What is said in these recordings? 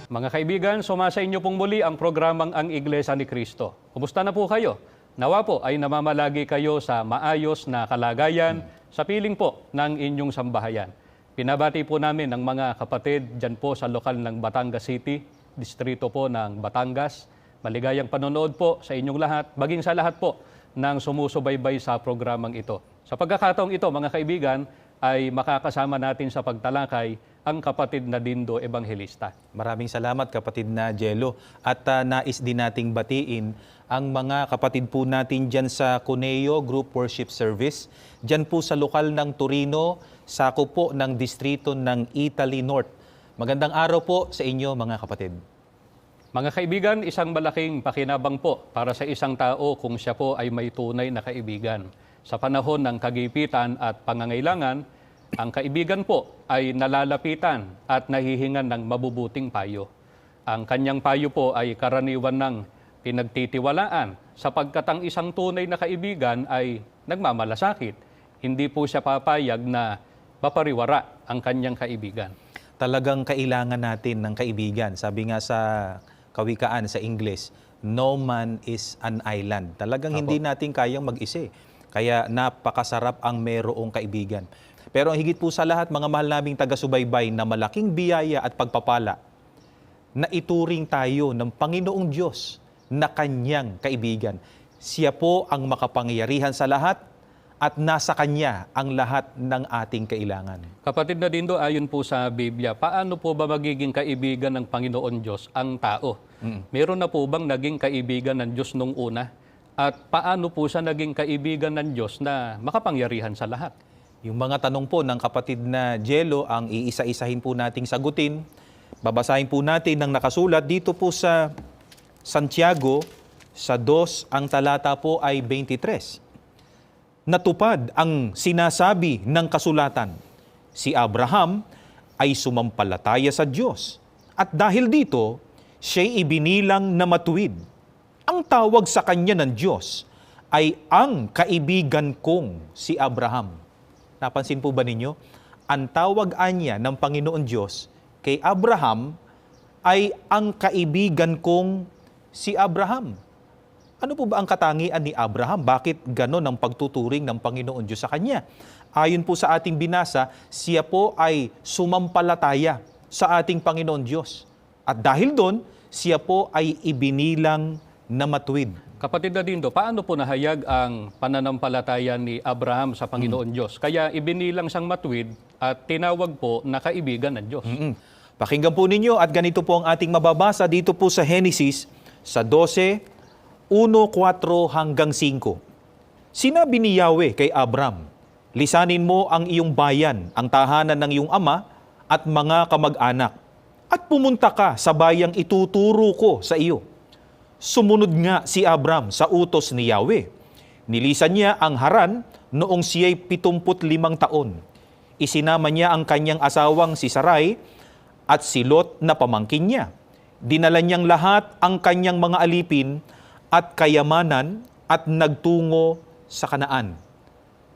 Mga kaibigan, sumasa inyo pong muli ang programang Ang Iglesia ni Cristo. Kumusta na po kayo? Nawa po ay namamalagi kayo sa maayos na kalagayan sa piling po ng inyong sambahayan. Pinabati po namin ang mga kapatid dyan po sa lokal ng Batangas City, distrito po ng Batangas. Maligayang panonood po sa inyong lahat, maging sa lahat po ng sumusubaybay sa programang ito. Sa pagkakataong ito, mga kaibigan, ay makakasama natin sa pagtalakay ang kapatid na Dindo Evangelista. Maraming salamat kapatid na Jello. At nais din nating batiin ang mga kapatid po natin dyan sa Cuneo Group Worship Service. Dyan po sa lokal ng Torino, sakop po ng distrito ng Italy North. Magandang araw po sa inyo mga kapatid. Mga kaibigan, isang malaking pakinabang po para sa isang tao kung siya po ay may tunay na kaibigan. Sa panahon ng kagipitan at pangangailangan, ang kaibigan po ay nalalapitan at nahihingan ng mabubuting payo. Ang kanyang payo po ay karaniwan ng pinagtitiwalaan sapagkat ang isang tunay na kaibigan ay nagmamalasakit. Hindi po siya papayag na mapariwara ang kanyang kaibigan. Talagang kailangan natin ng kaibigan. Sabi nga sa kawikaan sa English, no man is an island. Talagang hindi natin kayang mag-isa. Kaya napakasarap ang merong kaibigan. Pero ang higit po sa lahat, mga mahal naming taga-subaybay na malaking biyaya at pagpapala na ituring tayo ng Panginoong Diyos na kanyang kaibigan. Siya po ang makapangyarihan sa lahat at nasa kanya ang lahat ng ating kailangan. Kapatid na Dindo, ayon po sa Biblia, paano po ba magiging kaibigan ng Panginoon Diyos ang tao? Meron na po bang naging kaibigan ng Diyos nung una? At paano po siya naging kaibigan ng Diyos na makapangyarihan sa lahat? Yung mga tanong po ng kapatid na Jello, ang iisa-isahin po nating sagutin. Babasahin po natin ng nakasulat dito po sa Santiago, sa 2, ang talata po ay 23. Natupad ang sinasabi ng kasulatan. Si Abraham ay sumampalataya sa Diyos. At dahil dito, siya'y ibinilang na matuwid. Ang tawag sa kanya ng Diyos ay ang kaibigan kong si Abraham. Napansin po ba ninyo? Ang tawag niya ng Panginoon Diyos kay Abraham ay ang kaibigan kong si Abraham. Ano po ba ang katangian ni Abraham? Bakit ganon ang pagtuturing ng Panginoon Diyos sa kanya? Ayon po sa ating binasa, siya po ay sumampalataya sa ating Panginoon Diyos. At dahil doon, siya po ay ibinilang na matuwid. Kapatid na Dindo, paano po nahayag ang pananampalataya ni Abraham sa Panginoon Diyos? Kaya ibinilang siyang matuwid at tinawag po na kaibigan ng Diyos. Pakinggan po ninyo at ganito po ang ating mababasa dito po sa Genesis sa 12, 1:4 hanggang 5. Sinabi ni Yahweh kay Abram, lisanin mo ang iyong bayan, ang tahanan ng iyong ama at mga kamag-anak, at pumunta ka sa bayang ituturo ko sa iyo. Sumunod nga si Abram sa utos ni Yahweh. Nilisan niya ang Haran noong siya'y 75 taon. Isinama niya ang kanyang asawang si Sarai at si Lot na pamangkin niya. Dinala niyang lahat ang kanyang mga alipin at kayamanan at nagtungo sa Kanaan.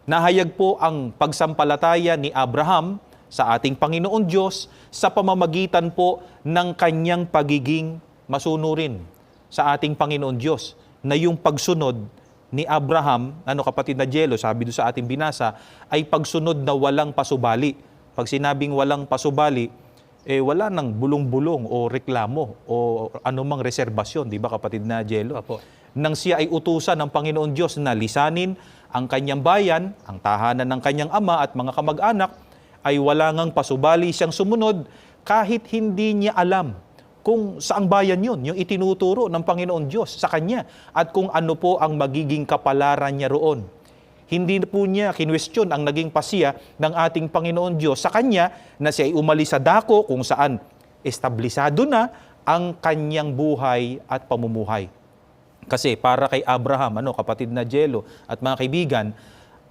Nahayag po ang pagsampalataya ni Abraham sa ating Panginoon Diyos sa pamamagitan po ng kanyang pagiging masunurin sa ating Panginoon Diyos, na yung pagsunod ni Abraham, kapatid na Jello, sabi doon sa ating binasa, ay pagsunod na walang pasubali. Pag sinabing walang pasubali, wala nang bulong-bulong o reklamo o anumang reserbasyon, di ba kapatid na Jello? Apo. Nang siya ay utusan ng Panginoon Diyos na lisanin ang kanyang bayan, ang tahanan ng kanyang ama at mga kamag-anak, ay wala ngang pasubali siyang sumunod kahit hindi niya alam kung saang bayan yun, yung itinuturo ng Panginoon Diyos sa kanya at kung ano po ang magiging kapalaran niya roon. Hindi po niya kinwestiyon ang naging pasya ng ating Panginoon Diyos sa kanya na siya ay umalis sa dako kung saan establisado na ang kanyang buhay at pamumuhay. Kasi para kay Abraham, kapatid na Jello at mga kaibigan,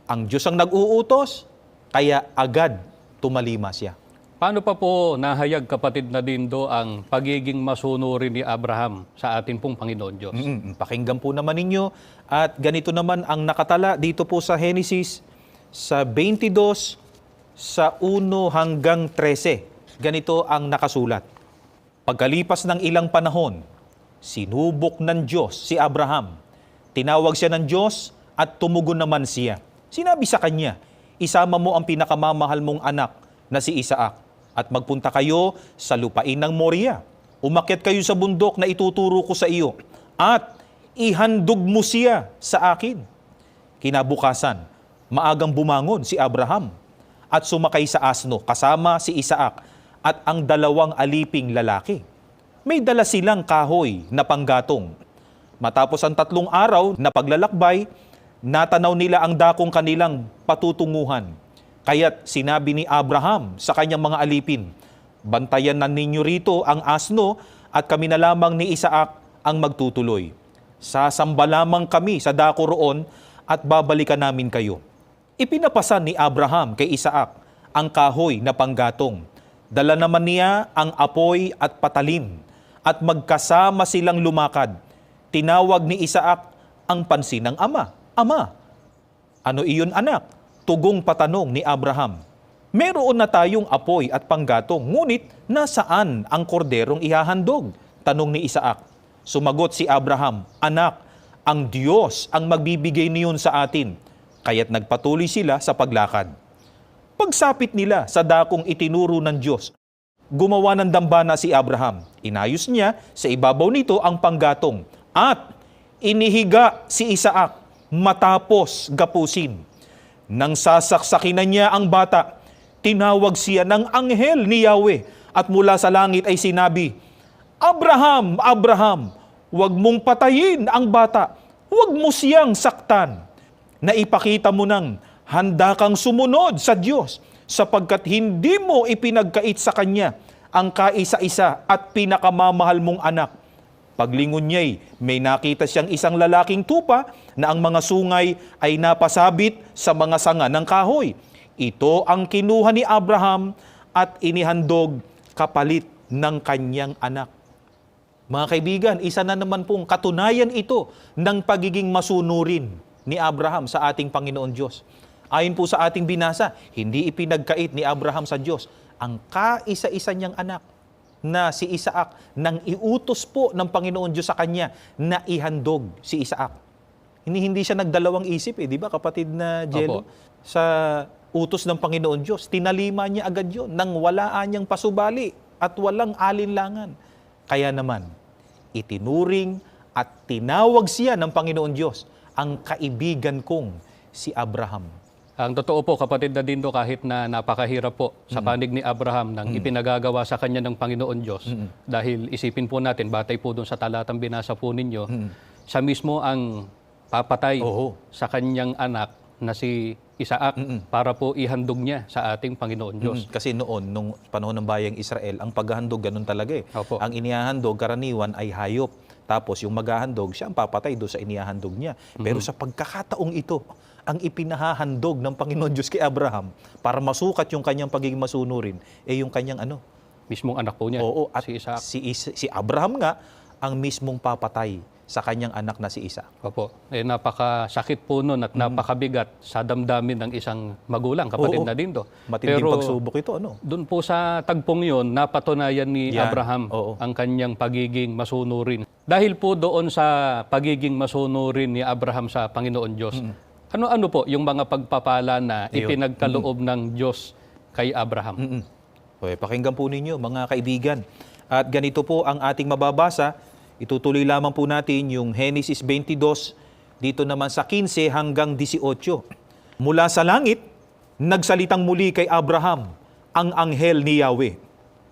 ang Diyos ang nag-uutos, kaya agad tumalima siya. Paano pa po nahayag, kapatid na Dindo, ang pagiging masunurin ni Abraham sa atin pong Panginoon Diyos? Pakinggan po naman ninyo at ganito naman ang nakatala dito po sa Genesis sa 22 sa 1 hanggang 13. Ganito ang nakasulat. Pagkalipas ng ilang panahon, sinubok ng Diyos si Abraham. Tinawag siya ng Diyos at tumugon naman siya. Sinabi sa kanya, isama mo ang pinakamamahal mong anak na si Isaac at magpunta kayo sa lupain ng Moria. Umakyat kayo sa bundok na ituturo ko sa iyo at ihandog mo siya sa akin. Kinabukasan, maagang bumangon si Abraham at sumakay sa asno kasama si Isaac at ang dalawang aliping lalaki. May dala silang kahoy na panggatong. Matapos ang 3 araw na paglalakbay, natanaw nila ang dakong kanilang patutunguhan. Kaya't sinabi ni Abraham sa kanyang mga alipin, bantayan na ninyo rito ang asno at kami na lamang ni Isaac ang magtutuloy. Sasamba lamang kami sa dako roon at babalikan namin kayo. Ipinapasan ni Abraham kay Isaac ang kahoy na panggatong. Dala naman niya ang apoy at patalim at magkasama silang lumakad. Tinawag ni Isaac ang pansin ng ama. Ama, ano iyon anak? Tugong patanong ni Abraham. Meron na tayong apoy at panggatong, ngunit nasaan ang korderong ihahandog? Tanong ni Isaac. Sumagot si Abraham, anak, ang Diyos ang magbibigay niyon sa atin. Kaya't nagpatuloy sila sa paglakad. Pagsapit nila sa dakong itinuro ng Diyos, gumawa ng dambana si Abraham. Inayos niya sa ibabaw nito ang panggatong at inihiga si Isaac matapos gapusin. Nang sasaksakin na niya ang bata, tinawag siya ng anghel ni Yahweh at mula sa langit ay sinabi, Abraham, Abraham, huwag mong patayin ang bata, huwag mo siyang saktan. Naipakita mo nang handa kang sumunod sa Diyos sapagkat hindi mo ipinagkait sa Kanya ang kaisa-isa at pinakamamahal mong anak. Paglingon niya'y may nakita siyang isang lalaking tupa na ang mga sungay ay napasabit sa mga sanga ng kahoy. Ito ang kinuha ni Abraham at inihandog kapalit ng kanyang anak. Mga kaibigan, isa na naman pong katunayan ito ng pagiging masunurin ni Abraham sa ating Panginoon Diyos. Ayon po sa ating binasa, hindi ipinagkait ni Abraham sa Diyos ang kaisa-isa niyang anak na si Isaac nang iutos po ng Panginoon Diyos sa kanya na ihandog si Isaac. Hindi siya nagdalawang isip di ba kapatid na Jello? Opo. Sa utos ng Panginoon Diyos, tinalima niya agad yun nang walaan niyang pasubali at walang alinlangan. Kaya naman, itinuring at tinawag siya ng Panginoon Diyos ang kaibigan kong si Abraham. Ang totoo po, kapatid na Dindo, kahit na napakahirap po sa panig ni Abraham nang ipinagagawa sa kanya ng Panginoon Diyos, dahil isipin po natin, batay po doon sa talatang binasa po ninyo, siya mismo ang papatay sa kanyang anak na si Isaac para po ihandog niya sa ating Panginoon Diyos. Kasi noon, nung panahon ng bayang Israel, ang paghahandog ganun talaga Opo. Ang inihahandog, karaniwan ay hayop. Tapos yung maghahandog, siya ang papatay doon sa inihahandog niya. Pero sa pagkakataong ito, ang ipinahahandog ng Panginoon Diyos kay Abraham para masukat yung kanyang pagiging masunurin, yung kanyang Mismong anak po niya, Oo, at si Isaac. si Abraham nga ang mismong papatay sa kanyang anak na si Isaac. Opo. Napakasakit po nun at napakabigat sa damdamin ng isang magulang, kapatid na Dindo. Matinding pagsubok ito, doon po sa tagpong yun, napatunayan ni Yan. Abraham Oo. ang kanyang pagiging masunurin. Dahil po doon sa pagiging masunurin ni Abraham sa Panginoon Diyos, ano-ano po yung mga pagpapala na ipinagkaloob ng Diyos kay Abraham? Pakinggan po ninyo mga kaibigan. At ganito po ang ating mababasa. Itutuloy lamang po natin yung Genesis 22, dito naman sa 15 hanggang 18. Mula sa langit, nagsalitang muli kay Abraham ang anghel ni Yahweh.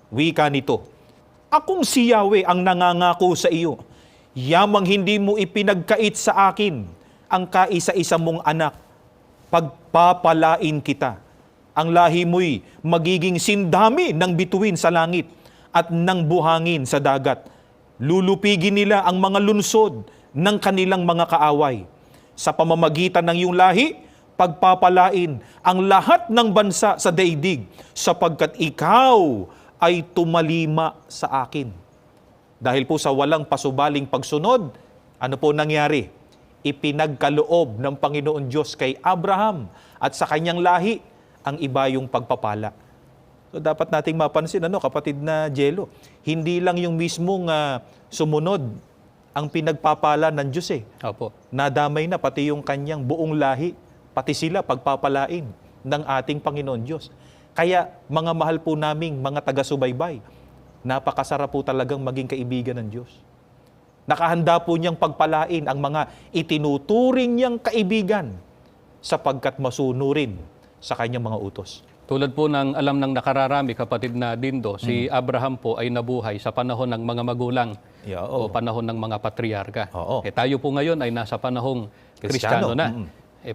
Wika nito, akong si Yahweh ang nangangako sa iyo, yamang hindi mo ipinagkait sa akin ang kaisa-isa mong anak, pagpapalain kita. Ang lahi mo'y magiging sindami ng bituin sa langit at ng buhangin sa dagat. Lulupigin nila ang mga lunsod ng kanilang mga kaaway. Sa pamamagitan ng iyong lahi, pagpapalain ang lahat ng bansa sa daigdig, sapagkat ikaw ay tumalima sa akin. Dahil po sa walang pasubaling pagsunod, ano po nangyari? Ipinagkaloob ng Panginoon Diyos kay Abraham at sa kanyang lahi ang ibayong pagpapala. So dapat nating mapansin, kapatid na Jello, hindi lang yung mismong sumunod ang pinagpapala ng Diyos eh. Opo. Nadamay na pati yung kanyang buong lahi, pati sila pagpapalain ng ating Panginoon Diyos. Kaya mga mahal po naming mga taga-subaybay, napakasarap po talagang maging kaibigan ng Diyos. Nakahanda po niyang pagpalain ang mga itinuturing niyang kaibigan sapagkat masunurin sa kanyang mga utos. Tulad po ng alam ng nakararami, kapatid na Dindo, si Abraham po ay nabuhay sa panahon ng mga magulang o panahon ng mga patriarka. Oo. Tayo po ngayon ay nasa panahong Kristiyano na.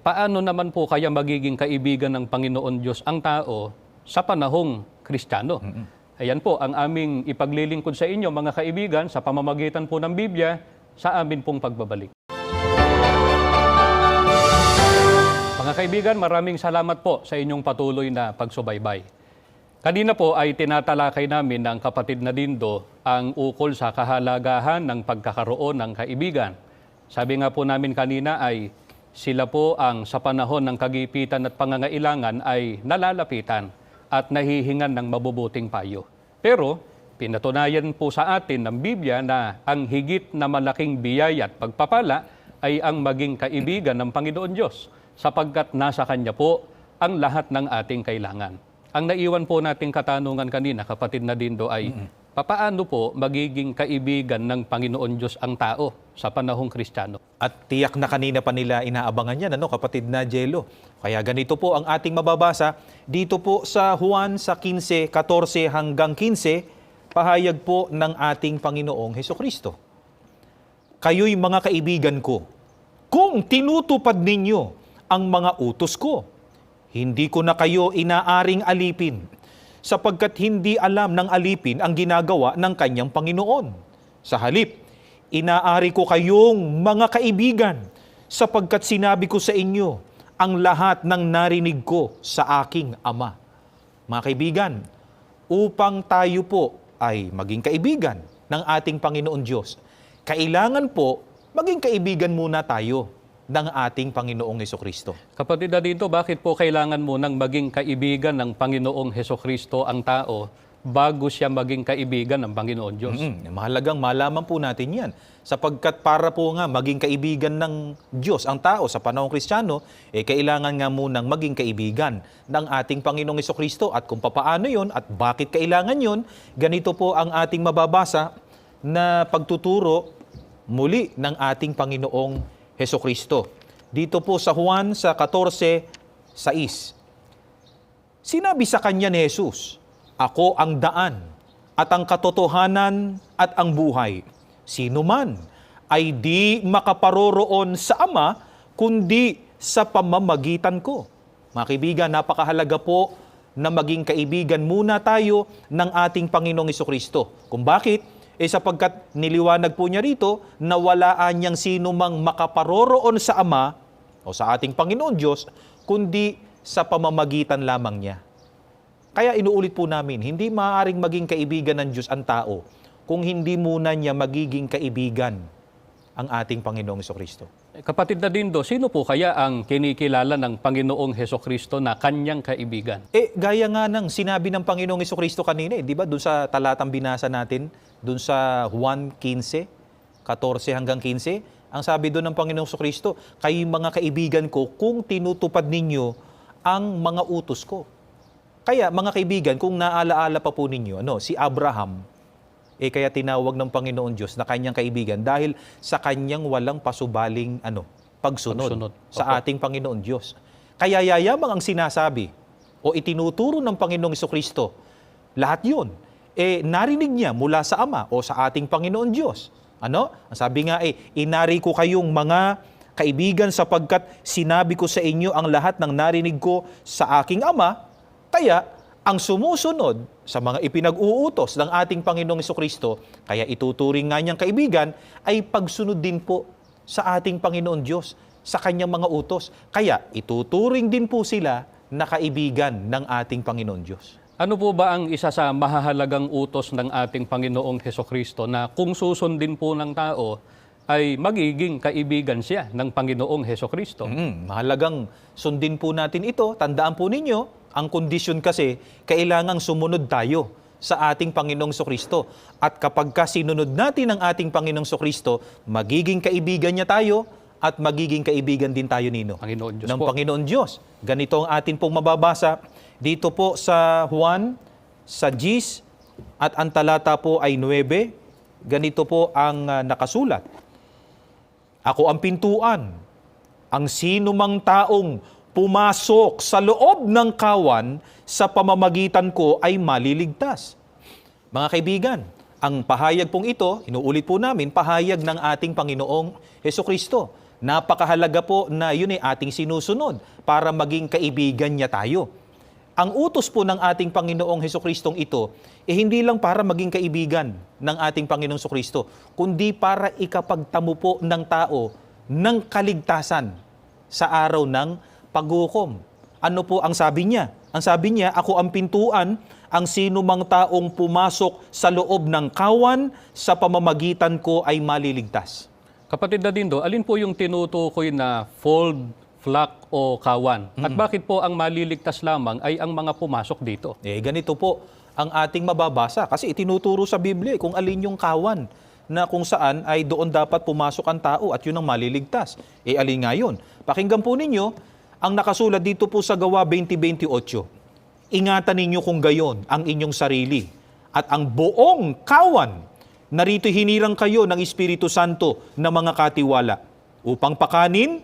Paano naman po kaya magiging kaibigan ng Panginoon Diyos ang tao sa panahong Kristiyano? Ayan po ang aming ipaglilingkod sa inyo, mga kaibigan, sa pamamagitan po ng Biblia sa amin pong pagbabalik. Mga kaibigan, maraming salamat po sa inyong patuloy na pagsubaybay. Kanina po ay tinatalakay namin ng kapatid na Dindo ang ukol sa kahalagahan ng pagkakaroon ng kaibigan. Sabi nga po namin kanina ay sila po ang sa panahon ng kagipitan at pangangailangan ay nalalapitan at nahihingan ng mabubuting payo. Pero pinatunayan po sa atin ng Biblia na ang higit na malaking biyaya at pagpapala ay ang maging kaibigan ng Panginoon Diyos, sapagkat nasa Kanya po ang lahat ng ating kailangan. Ang naiwan po nating katanungan kanina, kapatid na Dindo, ay papaano po magiging kaibigan ng Panginoon Diyos ang tao sa panahong Kristiyano? At tiyak na kanina pa nila inaabangan yan, kapatid na Jello. Kaya ganito po ang ating mababasa dito po sa Juan sa 15, 14 hanggang 15, pahayag po ng ating Panginoong Hesukristo. Kayo'y mga kaibigan ko, kung tinutupad ninyo ang mga utos ko. Hindi ko na kayo inaaring alipin, sapagkat hindi alam ng alipin ang ginagawa ng kanyang Panginoon. Sa halip, inaari ko kayong mga kaibigan, sapagkat sinabi ko sa inyo ang lahat ng narinig ko sa aking Ama. Mga kaibigan, upang tayo po ay maging kaibigan ng ating Panginoon Diyos, kailangan po maging kaibigan muna tayo ng ating Panginoong Hesukristo. Kapatid na Dindo, bakit po kailangan mo nang maging kaibigan ng Panginoong Hesukristo ang tao bago siya maging kaibigan ng Panginoon Diyos? Mahalagang malaman po natin yan. Sapagkat para po nga maging kaibigan ng Diyos ang tao sa panahong Kristiyano, kailangan nga munang maging kaibigan ng ating Panginoong Hesukristo. At kung papaano yon at bakit kailangan yon, ganito po ang ating mababasa na pagtuturo muli ng ating Panginoong Hesukristo. Dito po sa Juan sa 14:6. Sinabi sa kanya ni Jesus, "Ako ang daan at ang katotohanan at ang buhay. Sino man ay di makaparoroon sa Ama kundi sa pamamagitan ko." Mga kaibigan, napakahalaga po na maging kaibigan muna tayo ng ating Panginoong Hesukristo. Kung bakit? Sapagkat niliwanag po niya rito na walaan niyang sino mang makaparoroon sa Ama o sa ating Panginoon Diyos, kundi sa pamamagitan lamang niya. Kaya inuulit po namin, hindi maaaring maging kaibigan ng Diyos ang tao kung hindi muna niya magiging kaibigan ang ating Panginoong Hesukristo. Kapatid na Dindo, sino po kaya ang kinikilala ng Panginoong Hesukristo na kanyang kaibigan? Gaya nga ng sinabi ng Panginoong Hesukristo kanina, di ba? Doon sa talatang binasa natin, doon sa Juan 15, 14 hanggang 15, ang sabi doon ng Panginoong Hesukristo, kayo mga kaibigan ko kung tinutupad ninyo ang mga utos ko. Kaya mga kaibigan, kung naalaala pa po ninyo, si Abraham, kaya tinawag ng Panginoon Diyos na kanyang kaibigan dahil sa kanyang walang pasubaling pagsunod sa ating Panginoon Diyos. Kaya yayamang ang sinasabi o itinuturo ng Panginoong Hesukristo, lahat yun, narinig niya mula sa Ama o sa ating Panginoon Diyos. Ang sabi nga inari ko kayong mga kaibigan sapagkat sinabi ko sa inyo ang lahat ng narinig ko sa aking Ama, kaya ang sumusunod sa mga ipinag-uutos ng ating Panginoong Hesukristo, kaya ituturing nga niyang kaibigan, ay pagsunod din po sa ating Panginoon Diyos, sa kanyang mga utos. Kaya ituturing din po sila na kaibigan ng ating Panginoon Diyos. Ano po ba ang isa sa mahahalagang utos ng ating Panginoong Hesukristo na kung susundin po ng tao, ay magiging kaibigan siya ng Panginoong Hesukristo? Mahalagang sundin po natin ito. Tandaan po ninyo, Ang kondisyon kasi, kailangang sumunod tayo sa ating Panginoong Sokristo. At kapag sinunod natin ang ating Panginoong Sokristo, magiging kaibigan niya tayo at magiging kaibigan din tayo Panginoon Diyos ng po. Panginoon Diyos. Ganito ang atin pong mababasa dito po sa Juan, sa 10, at ang talata po ay 9. Ganito po ang nakasulat. Ako ang pintuan. Ang sino mang taong pumasok sa loob ng kawan sa pamamagitan ko ay maliligtas. Mga kaibigan, ang pahayag pong ito, inuulit po namin, pahayag ng ating Panginoong Hesukristo. Napakahalaga po na yun ay ating sinusunod para maging kaibigan niya tayo. Ang utos po ng ating Panginoong Hesukristong ito, hindi lang para maging kaibigan ng ating Panginoong Hesukristo, kundi para ikapagtamo po ng tao ng kaligtasan sa araw ng paghukom. Ano po ang sabi niya? Ang sabi niya, ako ang pintuan, ang sino mang taong pumasok sa loob ng kawan, sa pamamagitan ko ay maliligtas. Kapatid Nadindo, alin po yung tinutukoy na fold, flock o kawan? At bakit po ang maliligtas lamang ay ang mga pumasok dito? Ganito po ang ating mababasa kasi itinuturo sa Biblia kung alin yung kawan na kung saan ay doon dapat pumasok ang tao at yun ang maliligtas. Alin nga yun? Pakinggan po ninyo ang nakasulat dito po sa Gawa 20:28. Ingatan ninyo kung gayon ang inyong sarili at ang buong kawan. Narito hinirang kayo ng Espiritu Santo na mga katiwala upang pakanin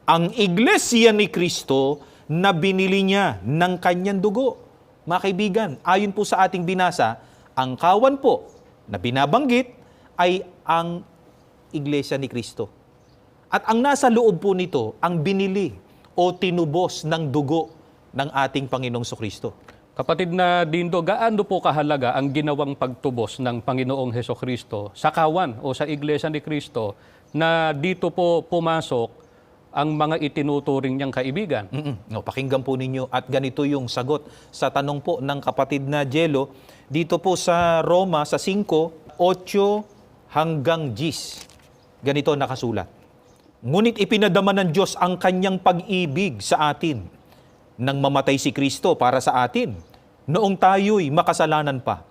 ang iglesia ni Kristo na binili niya ng kanyang dugo. Mga kaibigan, ayon po sa ating binasa, ang kawan po na binabanggit ay ang iglesia ni Kristo. At ang nasa loob po nito, ang binili o tinubos ng dugo ng ating Panginoong Sokristo. Kapatid na Dindo, gaano po kahalaga ang ginawang pagtubos ng Panginoong Hesukristo sa kawan o sa Iglesia ni Kristo na dito po pumasok ang mga itinuturing niyang kaibigan? No, pakinggan po ninyo at ganito yung sagot sa tanong po ng kapatid na Jello dito po sa Roma sa 5:8 hanggang 10. Ganito nakasulat. Ngunit ipinadama ng Diyos ang kanyang pag-ibig sa atin nang mamatay si Kristo para sa atin noong tayo'y makasalanan pa.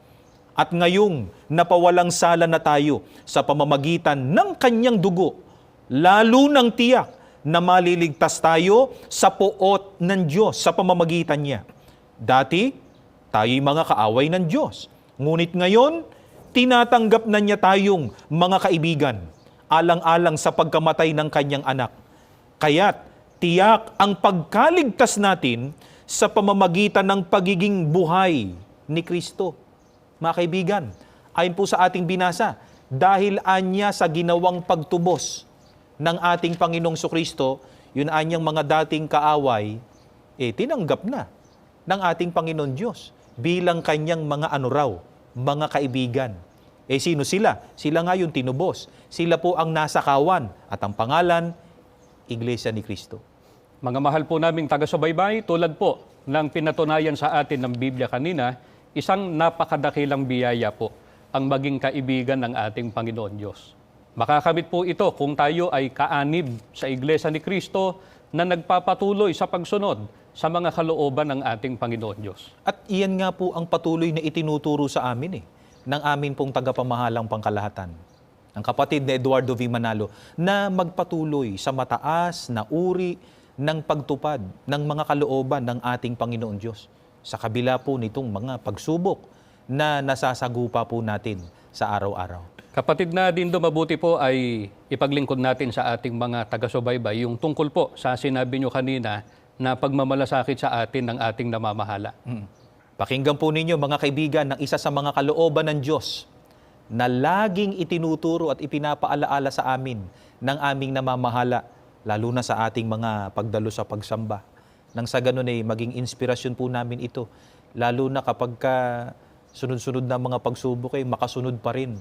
At ngayong napawalang sala na tayo sa pamamagitan ng kanyang dugo, lalo ng tiyak na maliligtas tayo sa poot ng Diyos sa pamamagitan niya. Dati, tayo'y mga kaaway ng Diyos. Ngunit ngayon, tinatanggap na niya tayong mga kaibigan, alang-alang sa pagkamatay ng kanyang anak. Kaya't tiyak ang pagkaligtas natin sa pamamagitan ng pagiging buhay ni Kristo. Mga kaibigan, ayon po sa ating binasa, dahil anya sa ginawang pagtubos ng ating Panginoong Sokristo, yun anyang mga dating kaaway, tinanggap na ng ating Panginoon Diyos bilang kanyang mga mga kaibigan. Sino sila? Sila nga yung tinubos. Sila po ang nasa kawan at ang pangalan, Iglesia ni Kristo. Mga mahal po naming taga-subaybay, tulad po ng pinatunayan sa atin ng Biblia kanina, isang napakadakilang biyaya po ang maging kaibigan ng ating Panginoon Diyos. Makakamit po ito kung tayo ay kaanib sa Iglesia ni Kristo na nagpapatuloy sa pagsunod sa mga kalooban ng ating Panginoon Diyos. At iyan nga po ang patuloy na itinuturo sa amin ng amin pong tagapamahalang pangkalahatan, ang kapatid na Eduardo V. Manalo, na magpatuloy sa mataas na uri ng pagtupad ng mga kalooban ng ating Panginoon Diyos sa kabila po nitong mga pagsubok na nasasagupa po natin sa araw-araw. Kapatid na Dindo, mabuti po ay ipaglingkod natin sa ating mga taga-subaybay yung tungkol po sa sinabi nyo kanina na pagmamalasakit sa atin ng ating namamahala. Pakinggan po ninyo mga kaibigan ng isa sa mga kalooban ng Diyos na laging itinuturo at ipinapaalaala sa amin ng aming namamahala, lalo na sa ating mga pagdalo sa pagsamba. Nang sa ganun maging inspirasyon po namin ito, lalo na kapag sunod-sunod na mga pagsubok makasunod pa rin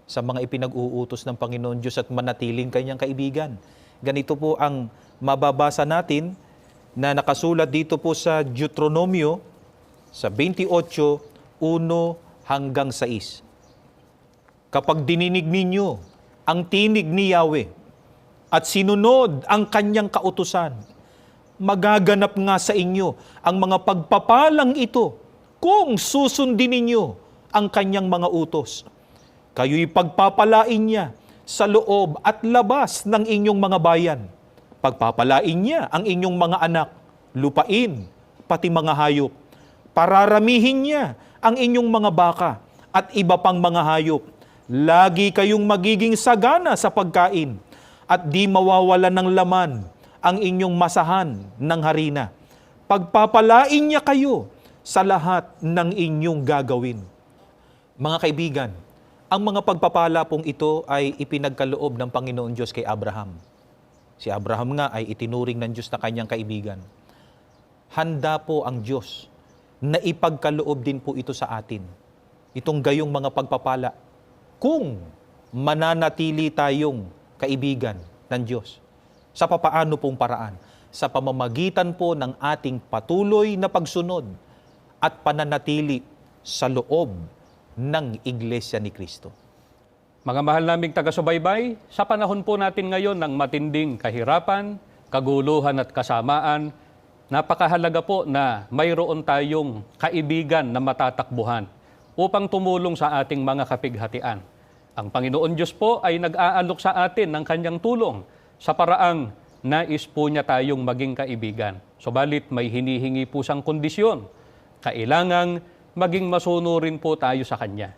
sa mga ipinag-uutos ng Panginoon Diyos at manatiling kanyang kaibigan. Ganito po ang mababasa natin na nakasulat dito po sa Deuteronomio sa 28:1 hanggang 6. Kapag dininig ninyo ang tinig ni Yahweh at sinunod ang kanyang kautusan magaganap nga sa inyo ang mga pagpapalang ito kung susundin ninyo ang kanyang mga utos. Kayo'y pagpapalain niya sa loob at labas ng inyong mga bayan. Pagpapalain niya ang inyong mga anak, lupain, pati mga hayop. Pararamihin niya ang inyong mga baka at iba pang mga hayop. Lagi kayong magiging sagana sa pagkain at di mawawalan ng laman ang inyong masahan ng harina. Pagpapalain niya kayo sa lahat ng inyong gagawin. Mga kaibigan, ang mga pagpapala pong ito ay ipinagkaloob ng Panginoon Diyos kay Abraham. Si Abraham nga ay itinuring ng Diyos na kanyang kaibigan. Handa po ang Diyos na ipagkaloob din po ito sa atin. Itong gayong mga pagpapala kung mananatili tayong kaibigan ng Diyos. Sa papaano pong paraan? Sa pamamagitan po ng ating patuloy na pagsunod at pananatili sa loob ng Iglesia ni Cristo. Mga mahal naming taga-subaybay, sa panahon po natin ngayon ng matinding kahirapan, kaguluhan at kasamaan, napakahalaga po na mayroon tayong kaibigan na matatakbuhan upang tumulong sa ating mga kapighatian. Ang Panginoon Diyos po ay nag-aalok sa atin ng kanyang tulong sa paraang nais po niya tayong maging kaibigan. Subalit may hinihingi po siyang kondisyon. Kailangang maging masunurin po tayo sa Kanya.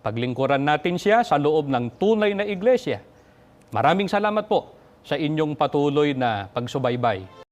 Paglingkuran natin siya sa loob ng tunay na iglesia. Maraming salamat po sa inyong patuloy na pagsubaybay.